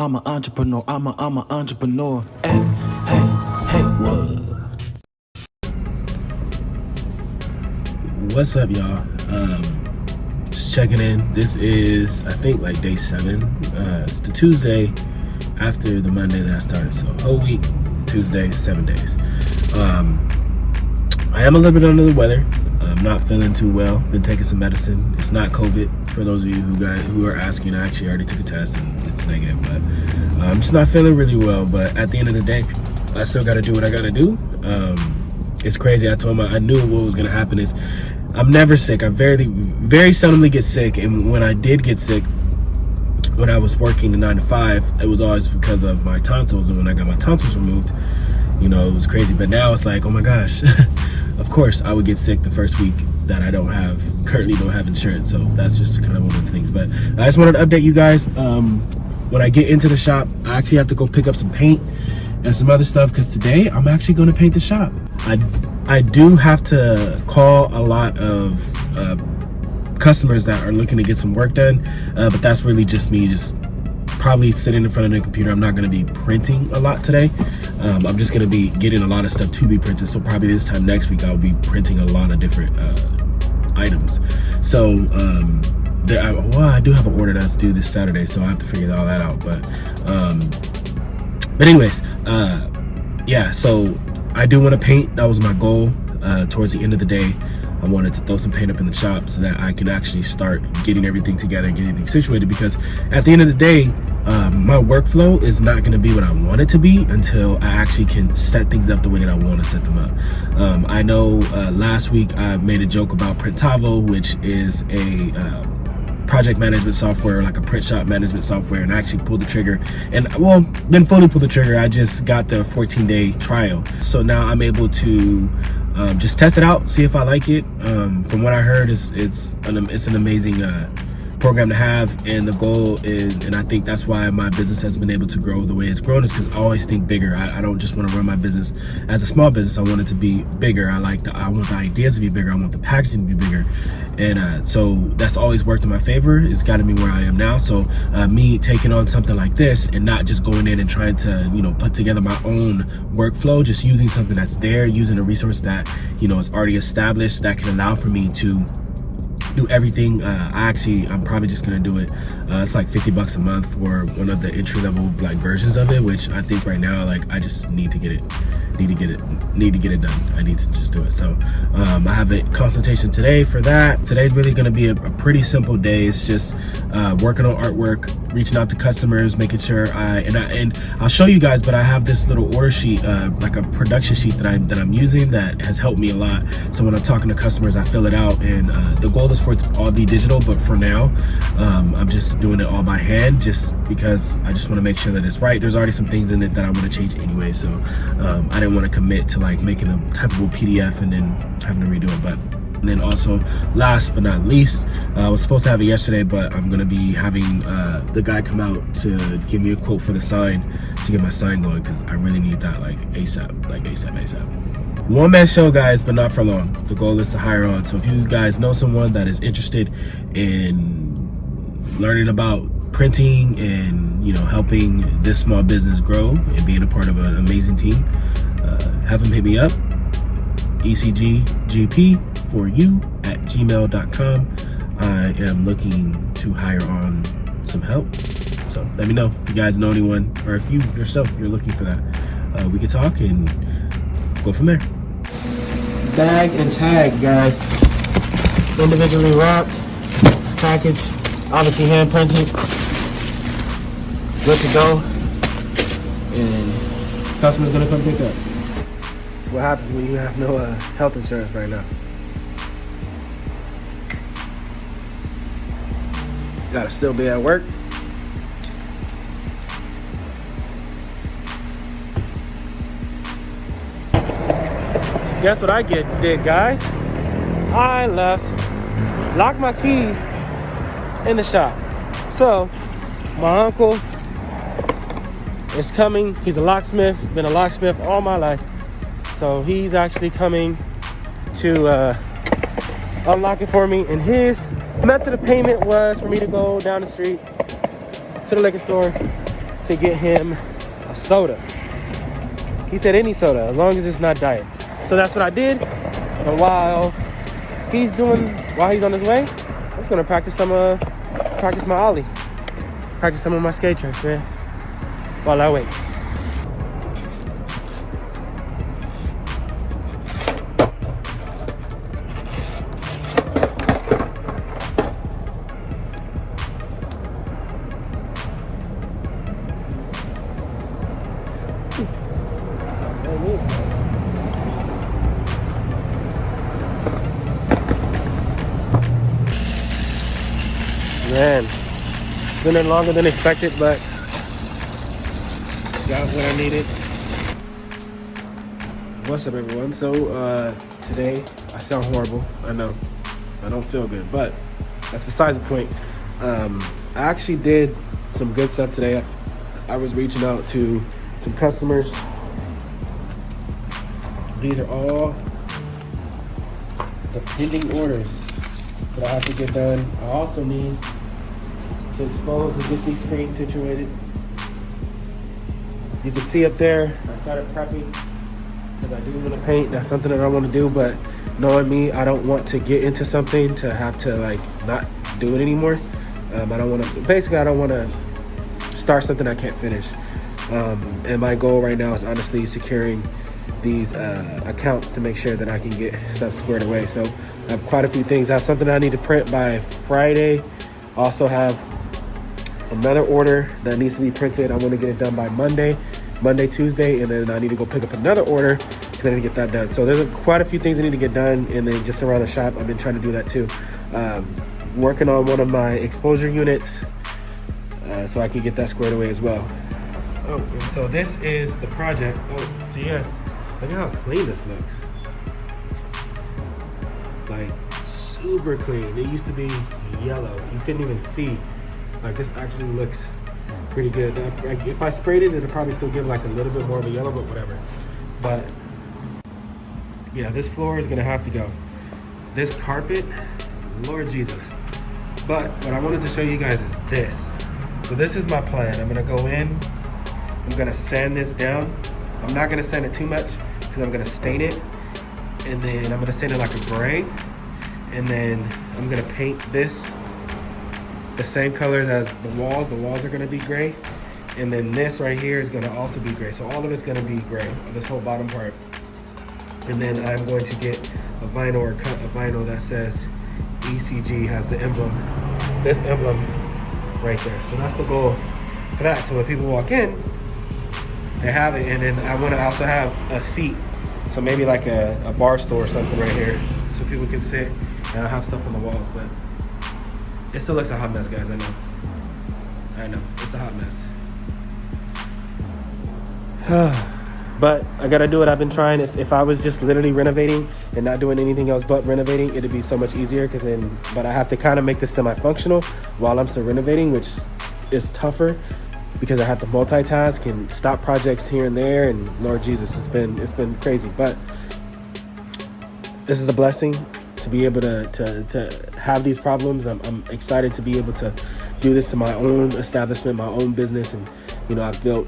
I'm an entrepreneur. I'm an entrepreneur. Hey, hey, hey, what? What's up, y'all? Just checking in. This is, I think, like day 7. It's the Tuesday after the Monday that I started. So whole week, Tuesday, 7 days. I am a little bit under the weather. I'm not feeling too well. Been taking some medicine. It's not COVID. For those of you who are asking, I actually already took a test and it's negative. But I'm just not feeling really well. But at the end of the day, I still got to do what I got to do. It's crazy. I told him I knew what was going to happen is I'm never sick. I very seldomly get sick. And when I did get sick, when I was working the 9 to 5, it was always because of my tonsils. And when I got my tonsils removed, you know, it was crazy. But now it's like, oh my gosh, of course I would get sick the first week that I currently don't have insurance. So that's just kind of one of the things. But I just wanted to update you guys. When I get into the shop, I actually have to go pick up some paint and some other stuff because today I'm actually going to paint the shop. I do have to call a lot of customers that are looking to get some work done, but that's really just me just probably sitting in front of the computer. I'm not going to be printing a lot today. I'm just going to be getting a lot of stuff to be printed, so probably this time next week I'll be printing a lot of different items. So I do have an order that's due this Saturday, so I have to figure all that out. But anyways, yeah, so I do want to paint. That was my goal. Towards the end of the day, I wanted to throw some paint up in the shop so that I can actually start getting everything together and getting everything situated, because at the end of the day, my workflow is not going to be what I want it to be until I actually can set things up the way that I want to set them up. I know last week I made a joke about Printavo, which is a project management software, like a print shop management software, and I actually pulled the trigger. And well, didn't fully pull the trigger. I just got the 14-day trial. So now I'm able to just test it out, see if I like it. From what I heard, it's an amazing program to have, and the goal is, and I think that's why my business has been able to grow the way it's grown, is because I always think bigger. I don't just want to run my business as a small business. I want it to be bigger. I want the ideas to be bigger. I want the packaging to be bigger. And so that's always worked in my favor. It's gotten me where I am now. So me taking on something like this and not just going in and trying to, you know, put together my own workflow, just using something that's there, using a resource that, you know, is already established, that can allow for me to do everything. I'm probably just gonna do it. It's like $50 a month for one of the entry-level like versions of it, which I think right now, like, I just need to get it done. I need to just do it. So I have a consultation today for that. Today's really gonna be a pretty simple day. It's just working on artwork, reaching out to customers, making sure and I'll show you guys, but I have this little order sheet, like a production sheet that I'm using that has helped me a lot. So when I'm talking to customers, I fill it out, and the goal is for it to all be digital, but for now I'm just doing it all by hand, just because I just want to make sure that it's right. There's already some things in it that I want to change anyway, so I didn't want to commit to like making a typable PDF and then having to redo it. But and then also, last but not least, I was supposed to have it yesterday, but I'm gonna be having the guy come out to give me a quote for the sign, to get my sign going, because I really need that like ASAP. One-man show, guys, but not for long. The goal is to hire on. So if you guys know someone that is interested in learning about printing and, you know, helping this small business grow and being a part of an amazing team, have them hit me up. ecggp4u@gmail.com. I am looking to hire on some help. So let me know if you guys know anyone, or if you yourself, you're looking for that. We could talk and go from there. Bag and tag, guys. Individually wrapped, packaged, obviously hand printed, good to go, and customer's gonna come pick up. That's what happens when you have no health insurance right now. You gotta still be at work. Guess what I did, guys? I locked my keys in the shop. So my uncle is coming. He's a locksmith. He's been a locksmith all my life. So he's actually coming to unlock it for me. And his method of payment was for me to go down the street to the liquor store, to get him a soda. He said any soda, as long as it's not diet. So that's what I did. And while he's on his way, I'm just gonna practice my ollie. Practice some of my skate tricks, man, while I wait. Man, it's been longer than expected, but got what I needed. What's up, everyone? So today I sound horrible. I know I don't feel good, but that's besides the point. I actually did some good stuff today. I was reaching out to some customers. These are all the pending orders that I have to get done. I also need to expose and get these screens situated. You can see up there, I started prepping because I do want to paint. That's something that I want to do, but knowing me, I don't want to get into something to have to like not do it anymore. I don't want to start something I can't finish. And my goal right now is honestly securing these accounts to make sure that I can get stuff squared away. So I have quite a few things. I have something I need to print by Friday. Also have another order that needs to be printed. I want to get it done by Monday, Tuesday, and then I need to go pick up another order because I need to get that done. So there's quite a few things I need to get done, and then just around the shop, I've been trying to do that too. Working on one of my exposure units so I can get that squared away as well. Oh, and so this is the project. Oh, so yes, look at how clean this looks. Like super clean. It used to be yellow. You couldn't even see. Like this actually looks pretty good. If I sprayed it, it'll probably still give like a little bit more of a yellow, but whatever. But yeah, this floor is gonna have to go. This carpet, Lord Jesus. But what I wanted to show you guys is this. So this is my plan. I'm gonna go in, I'm gonna sand this down. I'm not gonna sand it too much because I'm gonna stain it. And then I'm gonna sand it like a gray. And then I'm gonna paint this the same colors as the walls. The walls are gonna be gray. And then this right here is gonna also be gray. So all of it's gonna be gray, this whole bottom part. And then I'm going to get a vinyl or cut a vinyl that says ECG, has the emblem, this emblem right there. So that's the goal for that. So when people walk in, they have it. And then I wanna also have a seat. So maybe like a bar stool or something right here so people can sit and I'll have stuff on the walls. But it still looks a hot mess, guys. I know, it's a hot mess. But I gotta do it. I've been trying. If I was just literally renovating and not doing anything else but renovating, it'd be so much easier. But I have to kind of make this semi-functional while I'm still renovating, which is tougher because I have to multitask and stop projects here and there. And Lord Jesus, it's been crazy. But this is a blessing to be able to have these problems. I'm excited to be able to do this to my own establishment, my own business. And I've built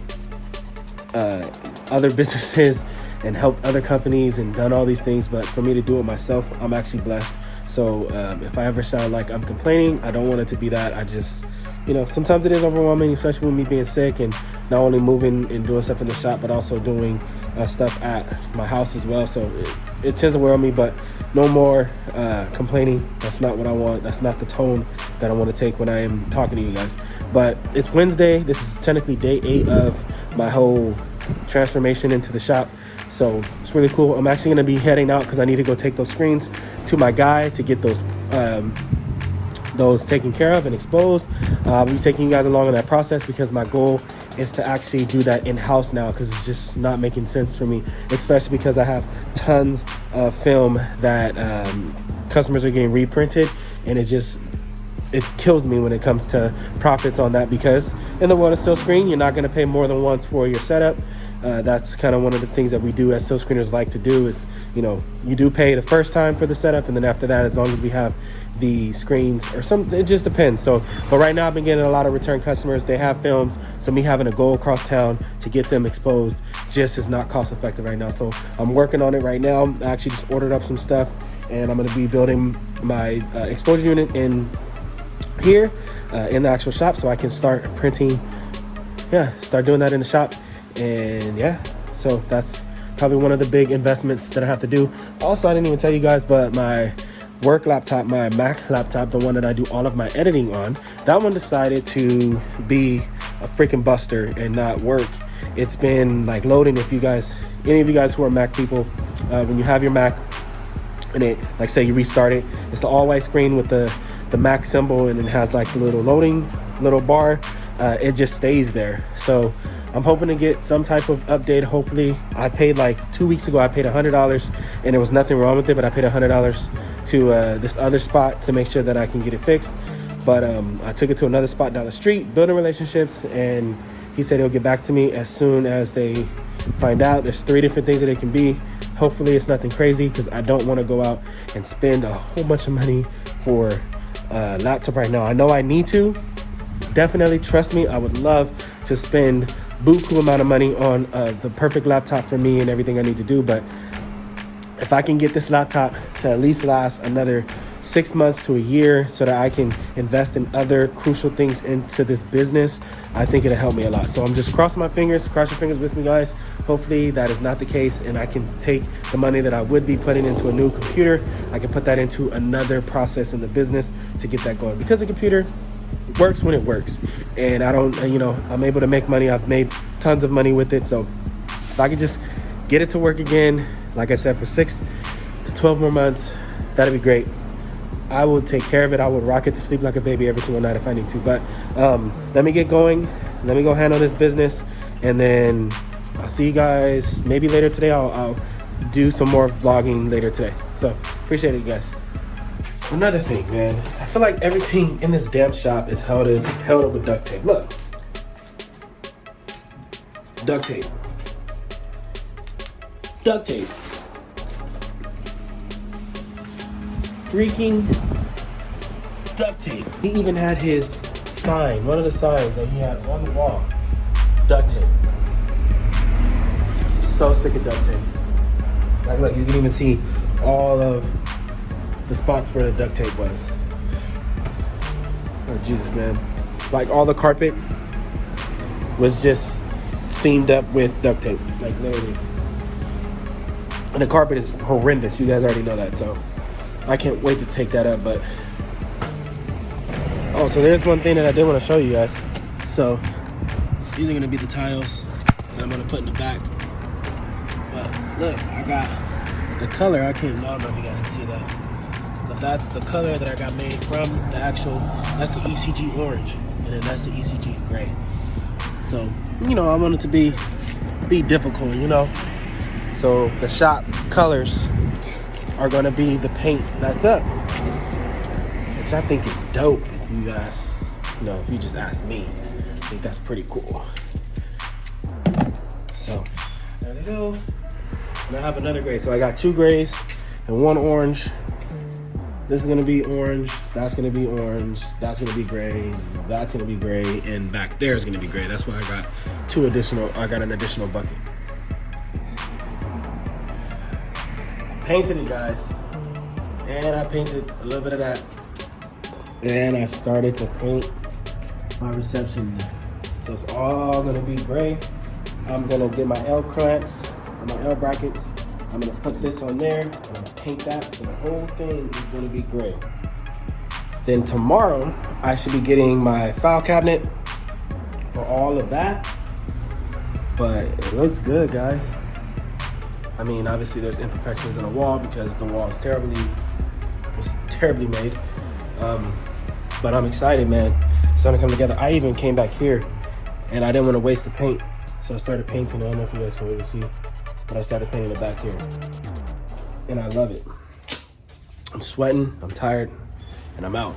other businesses and helped other companies and done all these things, but for me to do it myself, I'm actually blessed. So if I ever sound like I'm complaining, I don't want it to be that. I just, sometimes it is overwhelming, especially with me being sick and not only moving and doing stuff in the shop, but also doing stuff at my house as well. So it tends to wear on me, but no more complaining. That's not what I want. That's not the tone that I want to take when I am talking to you guys. But it's Wednesday. This is technically day 8 of my whole transformation into the shop. So it's really cool. I'm actually going to be heading out because I need to go take those screens to my guy to get those taken care of and exposed. I'll be taking you guys along in that process because my goal is to actually do that in-house now because it's just not making sense for me, especially because I have tons of film that customers are getting reprinted, and it kills me when it comes to profits on that, because in the world of still screen, you're not going to pay more than once for your setup. That's kind of one of the things that we do as silk screeners like to do is, you know, you do pay the first time for the setup, and then after that, as long as we have the screens or something, it just depends. So, but right now I've been getting a lot of return customers. They have films, so me having to go across town to get them exposed just is not cost effective right now. So I'm working on it right now. I actually just ordered up some stuff, and I'm going to be building my exposure unit in here in the actual shop, so I can start printing. Yeah, start doing that in the shop. And yeah, so that's probably one of the big investments that I have to do. Also, I didn't even tell you guys, but my work laptop, my Mac laptop, the one that I do all of my editing on, that one decided to be a freaking buster and not work. It's been like loading. If you guys, any of you guys who are Mac people, when you have your Mac and it, like say you restart it, it's the all white screen with the Mac symbol, and it has like the little loading little bar. It just stays there. So I'm hoping to get some type of update. Hopefully, I paid like 2 weeks ago, I paid $100 and there was nothing wrong with it, but I paid $100 to this other spot to make sure that I can get it fixed. But I took it to another spot down the street, building relationships, and he said he'll get back to me as soon as they find out. There's 3 different things that it can be. Hopefully it's nothing crazy, because I don't want to go out and spend a whole bunch of money for a laptop right now. I know I need to. Definitely, trust me, I would love to spend buku amount of money on the perfect laptop for me and everything I need to do. But if I can get this laptop to at least last another 6 months to a year so that I can invest in other crucial things into this business, I think it'll help me a lot. So I'm just crossing my fingers. Cross your fingers with me, guys. Hopefully that is not the case, and I can take the money that I would be putting into a new computer, I can put that into another process in the business to get that going, because the computer works when it works, and I don't, you know, I'm able to make money. I've made tons of money with it. So if I could just get it to work again, like I said, for 6 to 12 more months, that'd be great. I will take care of it. I would rock it to sleep like a baby every single night if I need to. But let me get going. Let me go handle this business, and then I'll see you guys maybe later today. I'll do some more vlogging later today. So appreciate it, guys. Another thing, man, I feel like everything in this damn shop is held up with duct tape. Look, duct tape, duct tape, freaking duct tape. He even had his sign, one of the signs that he had on the wall, duct tape. So sick of duct tape. Like, look, you can even see all of the spots where the duct tape was. Oh Jesus, man. Like, all the carpet was just seamed up with duct tape, like literally. And the carpet is horrendous. You guys already know that, so I can't wait to take that up. But oh, so there's one thing that I did want to show you guys. So these are gonna be the tiles that I'm gonna put in the back. But look, I got the color. I don't know if you guys can see that. But that's the color that I got made from the actual, that's the ECG orange, and then that's the ECG gray. So, you know, I want it to be difficult, you know. So the shop colors are gonna be the paint that's up, which I think is dope. If you guys, you know, if you just ask me, I think that's pretty cool. So there they go. And I have another gray. So I got 2 grays and 1 orange. This is gonna be orange, that's gonna be orange, that's gonna be gray, that's gonna be gray, and back there is gonna be gray. That's why I got an additional bucket. Painted it, guys. And I painted a little bit of that. And I started to paint my reception. So it's all gonna be gray. I'm gonna get my L clamps and my L brackets. I'm gonna put this on there, and I'm gonna paint that, so the whole thing is gonna be gray. Then tomorrow, I should be getting my file cabinet for all of that. But it looks good, guys. I mean, obviously there's imperfections in the wall because the wall is terribly made. But I'm excited, man. It's starting to come together. I even came back here, and I didn't want to waste the paint, so I started painting. I don't know if you guys can really see, but I started painting it back here, and I love it. I'm sweating, I'm tired, and I'm out.